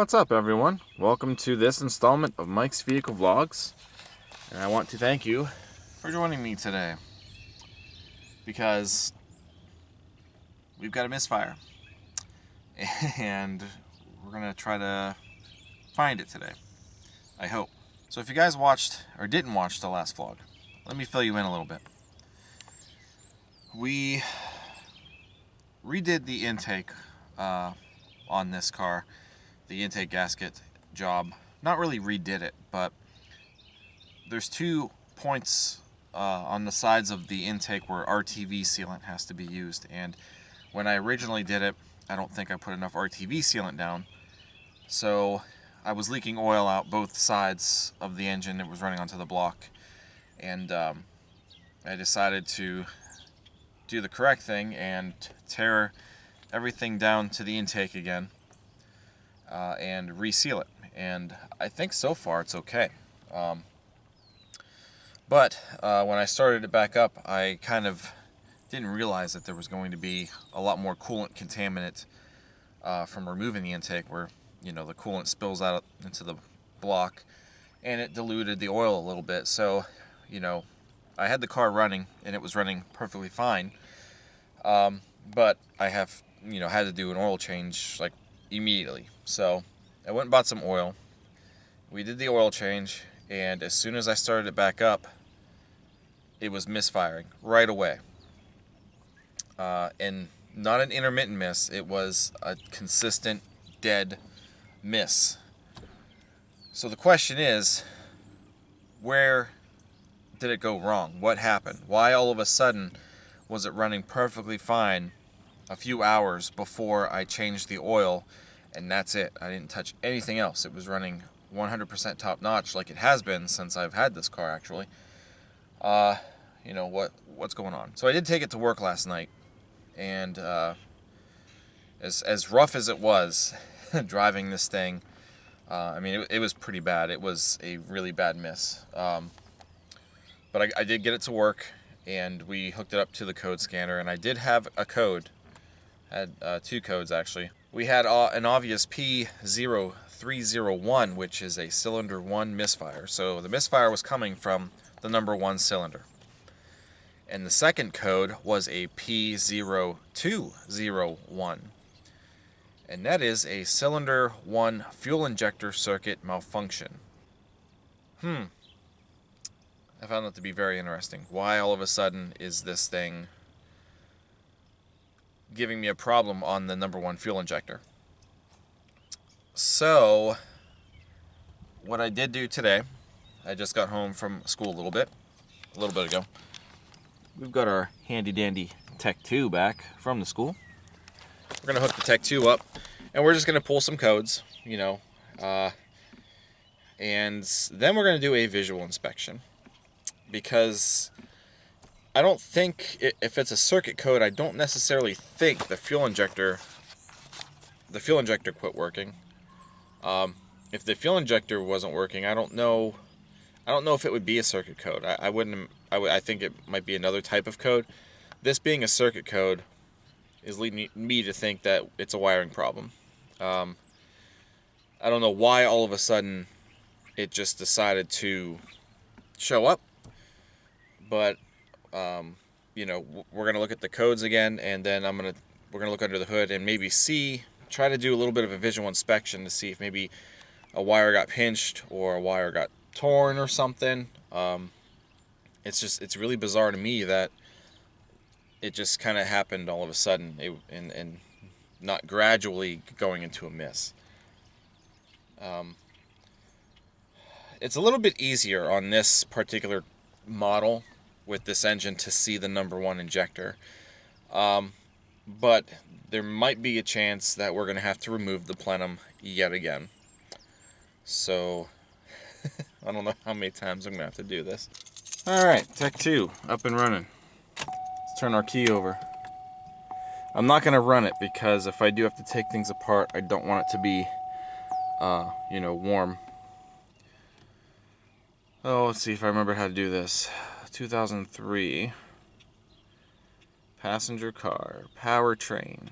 What's up, everyone? Welcome to this installment of Mike's Vehicle Vlogs. And I want to thank you for joining me today, because we've got a misfire and we're going to try to find it today, I hope. So if you guys watched or didn't watch the last vlog, let me fill you in a little bit. We redid the intake on this car, the intake gasket job. Not really redid it, but there's 2 points on the sides of the intake where RTV sealant has to be used, and when I originally did it, I don't think I put enough RTV sealant down, so I was leaking oil out both sides of the engine. It was running onto the block, and I decided to do the correct thing and tear everything down to the intake again and reseal it, and I think so far it's okay. But when I started it back up, I kind of didn't realize that there was going to be a lot more coolant contaminant from removing the intake, where the coolant spills out into the block and it diluted the oil a little bit. So I had the car running and it was running perfectly fine, but I have had to do an oil change like immediately. So I went and bought some oil. We did the oil change, and as soon as I started it back up, it was misfiring right away. And not an intermittent miss, it was a consistent dead miss. So the question is, where did it go wrong? What happened? Why all of a sudden was it running perfectly fine a few hours before I changed the oil, and that's it? I didn't touch anything else. It was running 100% top notch, like it has been since I've had this car, actually. What's going on? So I did take it to work last night, and as rough as it was driving this thing, it was pretty bad. It was a really bad miss. But I did get it to work, and we hooked it up to the code scanner, and I did have a code. Had 2 codes, actually. We had an obvious P0301, which is a cylinder 1 misfire. So the misfire was coming from the number 1 cylinder. And the second code was a P0201. And that is a cylinder 1 fuel injector circuit malfunction. I found that to be very interesting. Why all of a sudden is this thing giving me a problem on the number 1 fuel injector? So what I did do today, I just got home from school a little bit ago. We've got our handy dandy Tech 2 back from the school. We're going to hook the Tech 2 up, and we're just going to pull some codes, and then we're going to do a visual inspection, because I don't think, if it's a circuit code, I don't necessarily think the fuel injector quit working. If the fuel injector wasn't working, I don't know if it would be a circuit code. I think it might be another type of code. This being a circuit code is leading me to think that it's a wiring problem. I don't know why all of a sudden it just decided to show up, but we're gonna look at the codes again, and then we're gonna look under the hood and maybe try to do a little bit of a visual inspection to see if maybe a wire got pinched or a wire got torn or something. It's really bizarre to me that it just kind of happened all of a sudden, and not gradually going into a miss. It's a little bit easier on this particular model with this engine to see the number 1 injector, but there might be a chance that we're going to have to remove the plenum yet again. So I don't know how many times I'm going to have to do this. Alright, Tech 2 up and running. Let's turn our key over. I'm not going to run it, because if I do have to take things apart, I don't want it to be warm. Oh, let's see if I remember how to do this. 2003 passenger car, powertrain.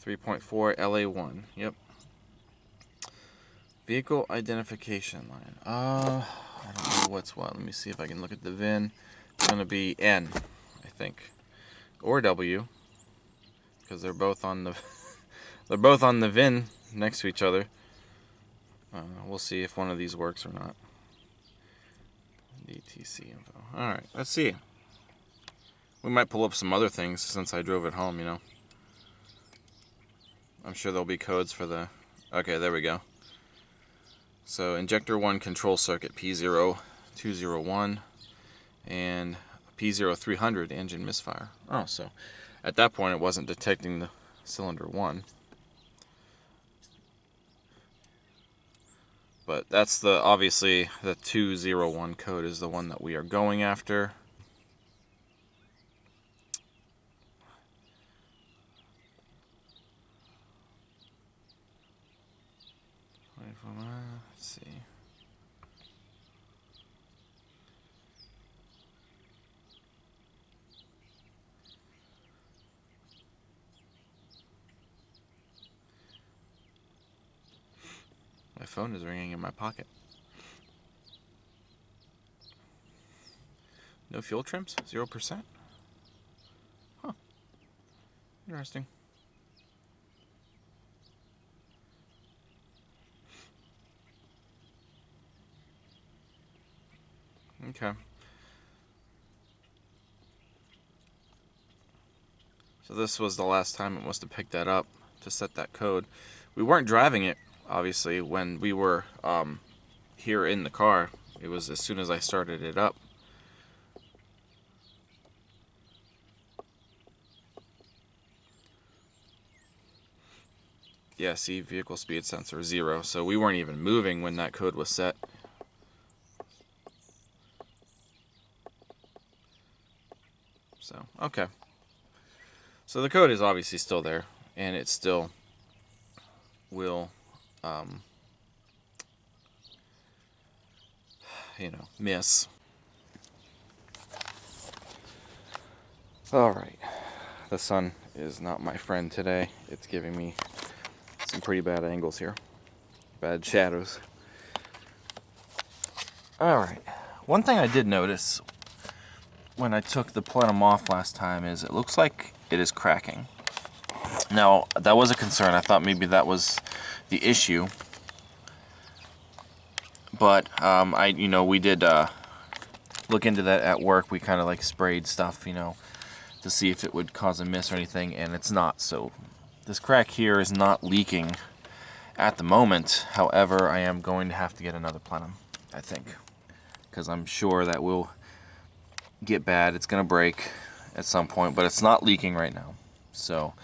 3.4 LA1. Yep. Vehicle identification line. I don't know what's what. Let me see if I can look at the VIN. It's going to be N, I think, or W, because they're both on the they're both on the VIN next to each other. We'll see if one of these works or not. DTC info. All right, let's see. We might pull up some other things since I drove it home. You know, I'm sure there'll be codes for the. Okay, there we go. So injector 1 control circuit P0201 and P0300 engine misfire. Oh, so at that point it wasn't detecting the cylinder 1. But that's the, obviously the 201 code is the one that we are going after. Let's see. My phone is ringing in my pocket. No fuel trims? 0%? Huh. Interesting. Okay. So this was the last time it must have picked that up to set that code. We weren't driving it, obviously, when we were here in the car. It was as soon as I started it up. Yeah, see, vehicle speed sensor 0. So we weren't even moving when that code was set. So, okay. So the code is obviously still there, and it still will, you know, miss. Alright. The sun is not my friend today. It's giving me some pretty bad angles here. Bad shadows. Alright. One thing I did notice when I took the plenum off last time is it looks like it is cracking. Now, that was a concern. I thought maybe that was the issue. But we did look into that at work. We kind of like sprayed stuff, to see if it would cause a miss or anything, and it's not. So this crack here is not leaking at the moment. However, I am going to have to get another plenum, I think, because I'm sure that will get bad. It's going to break at some point, but it's not leaking right now. So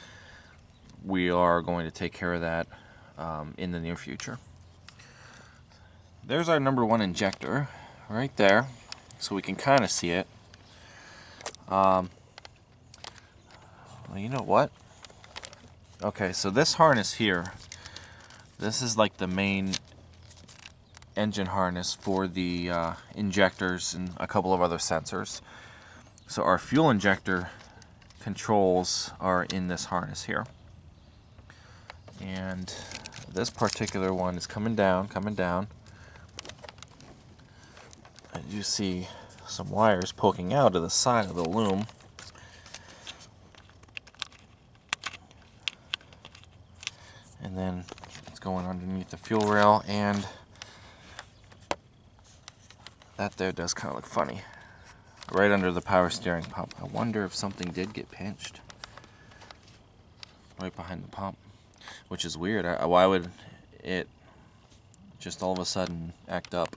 we are going to take care of that in the near future. There's our number 1 injector right there, so we can kind of see it. Well, you know what? Okay, so this harness here, this is like the main engine harness for the injectors and a couple of other sensors. So our fuel injector controls are in this harness here. And this particular one is coming down. And you see some wires poking out of the side of the loom. And then it's going underneath the fuel rail, and that there does kind of look funny. Right under the power steering pump. I wonder if something did get pinched. Right behind the pump. Which is weird. Why would it just all of a sudden act up?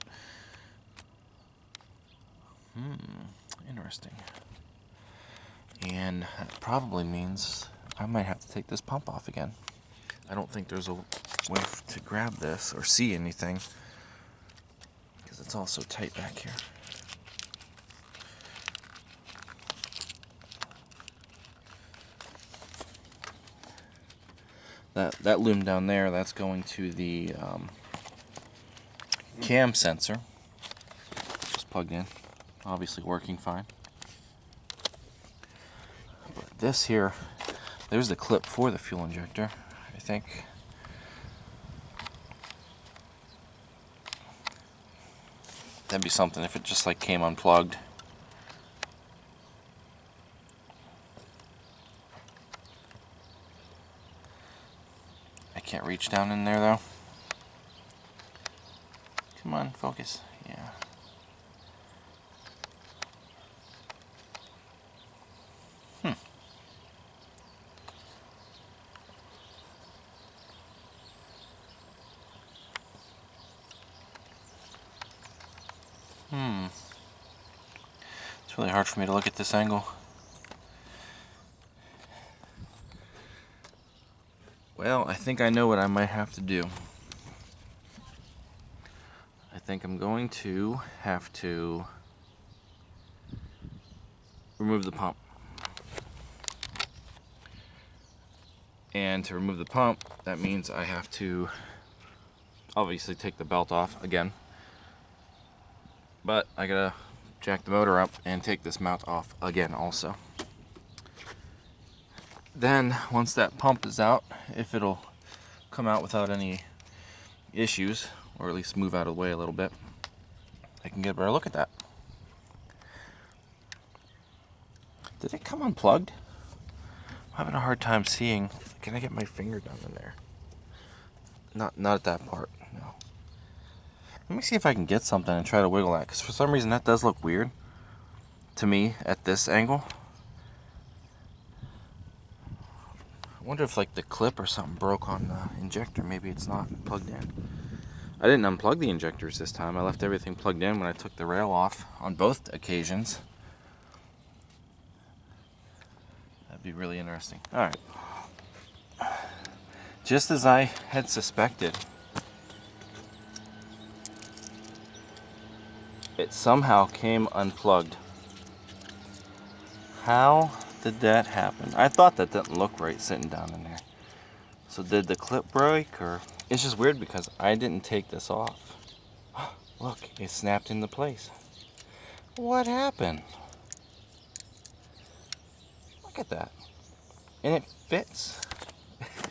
Interesting. And that probably means I might have to take this pump off again. I don't think there's a way to grab this or see anything, because it's all so tight back here. That loom down there, that's going to the cam sensor. Just plugged in, obviously working fine. But this here, there's the clip for the fuel injector, I think. That'd be something if it just like came unplugged. I can't reach down in there though. Come on, focus. Yeah. It's really hard for me to look at this angle. Well, I think I know what I might have to do. I think I'm going to have to remove the pump. And to remove the pump, that means I have to obviously take the belt off again. But I gotta jack the motor up and take this mount off again also. Then, once that pump is out, if it'll come out without any issues, or at least move out of the way a little bit, I can get a better look at that. Did it come unplugged? I'm having a hard time seeing. Can I get my finger down in there? Not at that part, no. Let me see if I can get something and try to wiggle that, because for some reason that does look weird to me at this angle. I wonder if like the clip or something broke on the injector. Maybe it's not plugged in. I didn't unplug the injectors this time. I left everything plugged in when I took the rail off on both occasions. That'd be really interesting. Alright. Just as I had suspected, it somehow came unplugged. How did that happen? I thought that didn't look right sitting down in there. So did the clip break, or? It's just weird because I didn't take this off. Look, it snapped into place. What happened? Look at that. And it fits.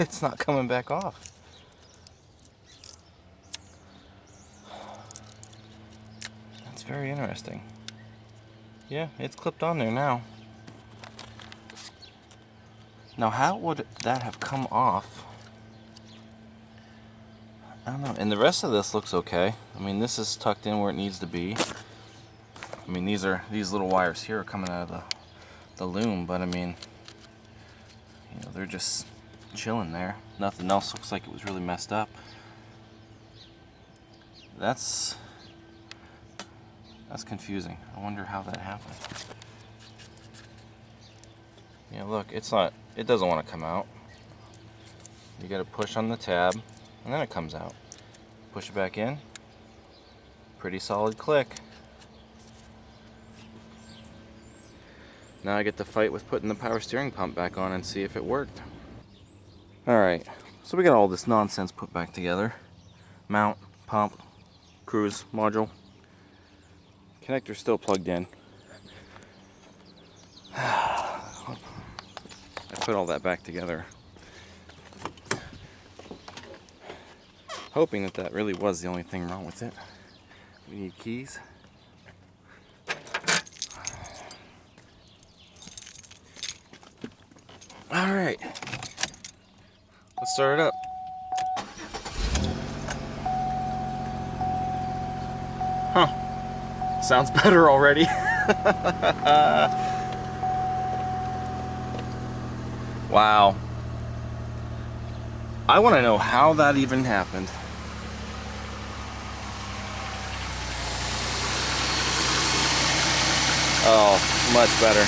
It's not coming back off. That's very interesting. Yeah, it's clipped on there now. Now, how would that have come off? I don't know. And the rest of this looks okay. I mean, this is tucked in where it needs to be. I mean, these little wires here are coming out of the loom, but I mean, you know, they're just chilling there. Nothing else looks like it was really messed up. That's confusing. I wonder how that happened. Yeah, look, it doesn't want to come out. You gotta push on the tab, and then it comes out. Push it back in. Pretty solid click. Now I get to fight with putting the power steering pump back on and see if it worked. Alright, so we got all this nonsense put back together. Mount, pump, cruise module. Connector's still plugged in. I put all that back together, hoping that really was the only thing wrong with it. We need keys. Alright, let's start it up. Huh, sounds better already. Wow. I want to know how that even happened. Oh, much better.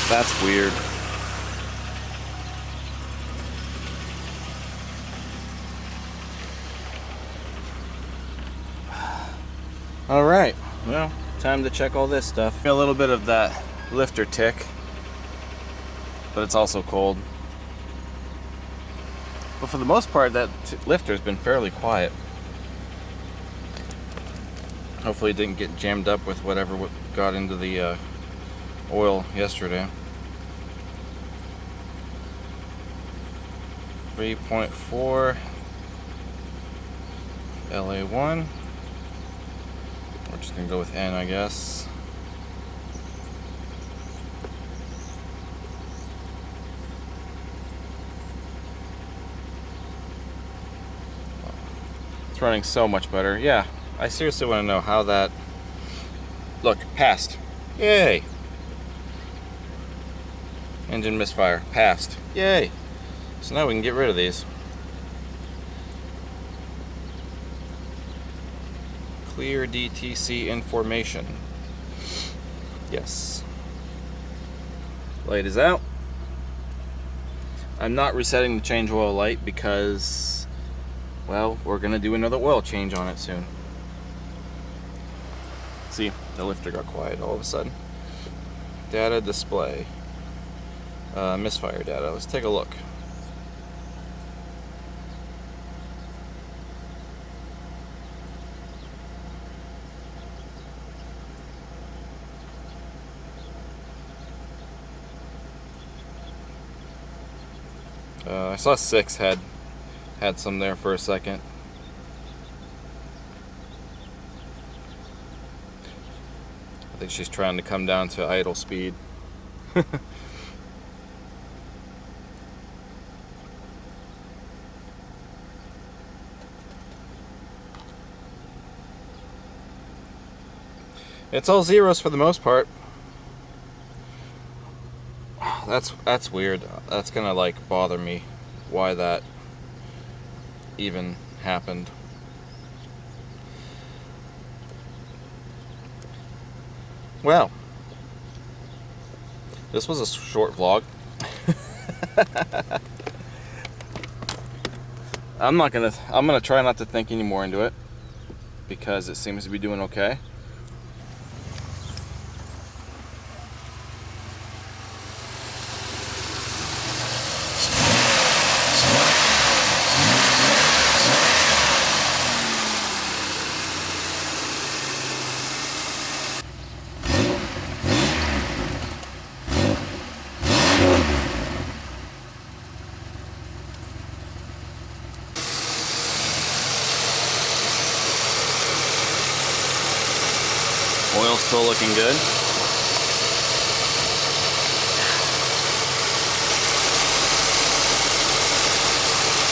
That's weird. All right, well, time to check all this stuff. A little bit of that lifter tick, but it's also cold. But for the most part, that lifter's been fairly quiet. Hopefully it didn't get jammed up with whatever got into the oil yesterday. 3.4 LA1. We're just gonna go with N, I guess. It's running so much better. Yeah, I seriously want to know how that... Look, passed. Yay! Engine misfire. Passed. Yay! So now we can get rid of these. Clear DTC information. Yes. Light is out. I'm not resetting the change oil light because, well, we're gonna do another oil change on it soon. See, the lifter got quiet all of a sudden. Data display. Misfire data. Let's take a look. I saw 6 had some there for a second. I think she's trying to come down to idle speed. It's all zeros for the most part. That's weird. That's gonna like bother me. Why that even happened. Well, this was a short vlog. I'm gonna try not to think any more into it because it seems to be doing okay. Oil's still looking good.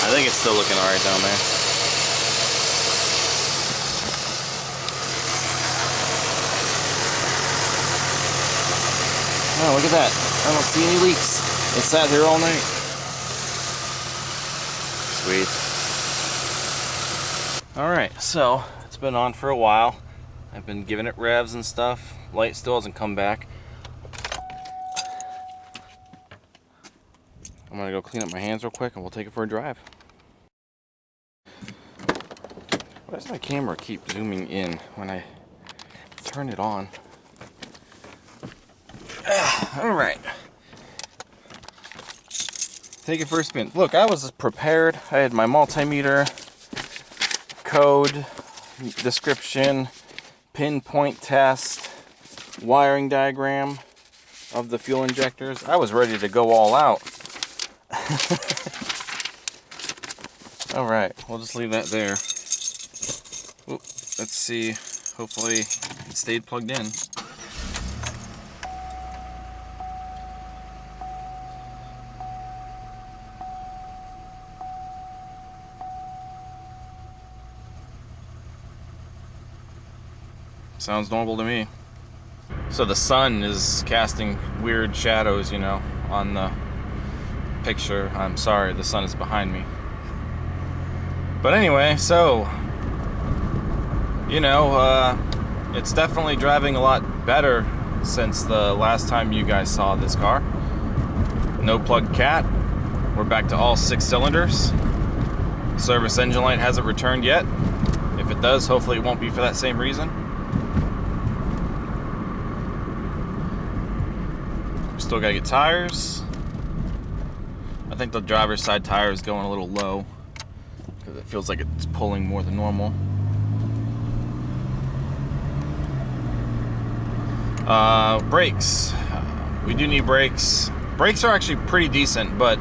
I think it's still looking alright down there. Oh, look at that. I don't see any leaks. It sat here all night. Sweet. Alright, so it's been on for a while. I've been giving it revs and stuff. Light still hasn't come back. I'm gonna go clean up my hands real quick and we'll take it for a drive. Why does my camera keep zooming in when I turn it on? Alright. Take it for a spin. Look, I was prepared. I had my multimeter, code, description, pinpoint test, wiring diagram of the fuel injectors. I was ready to go all out. Alright, we'll just leave that there. Oop, let's see. Hopefully it stayed plugged in. Sounds normal to me. So the sun is casting weird shadows, you know, on the picture. I'm sorry, the sun is behind me. But anyway, so, you know, it's definitely driving a lot better since the last time you guys saw this car. No plug cat. We're back to all 6 cylinders. Service engine light hasn't returned yet. If it does, hopefully it won't be for that same reason. Still gotta get tires. I think the driver's side tire is going a little low because it feels like it's pulling more than normal. Brakes. We do need brakes. Brakes are actually pretty decent, but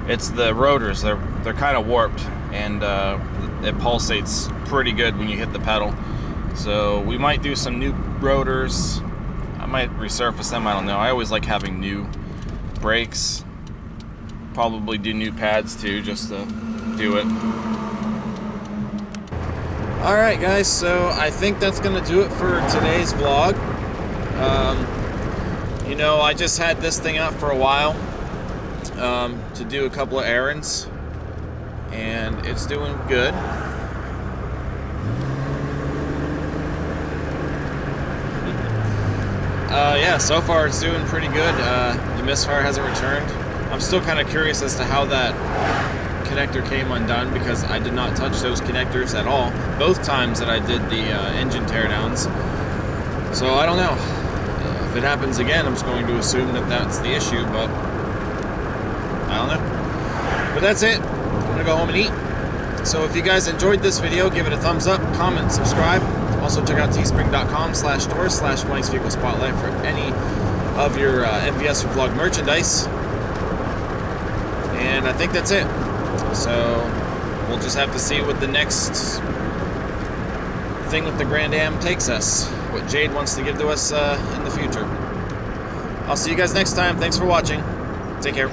it's the rotors. They're kind of warped, and it pulsates pretty good when you hit the pedal. So we might do some new rotors. I might resurface them, I don't know. I always like having new brakes. Probably do new pads too, just to do it. Alright guys, so I think that's going to do it for today's vlog. You know, I just had this thing out for a while to do a couple of errands, and it's doing good. Yeah, so far it's doing pretty good. The misfire hasn't returned. I'm still kind of curious as to how that connector came undone, because I did not touch those connectors at all both times that I did the engine teardowns. So I don't know. If it happens again, I'm just going to assume that that's the issue, but I don't know. But that's it. I'm gonna go home and eat. So if you guys enjoyed this video, give it a thumbs up, comment, subscribe. Also check out teespring.com/store/Mike's Vehicle Spotlight for any of your MVS or vlog merchandise. And I think that's it. So we'll just have to see what the next thing with the Grand Am takes us. What Jade wants to give to us in the future. I'll see you guys next time. Thanks for watching. Take care.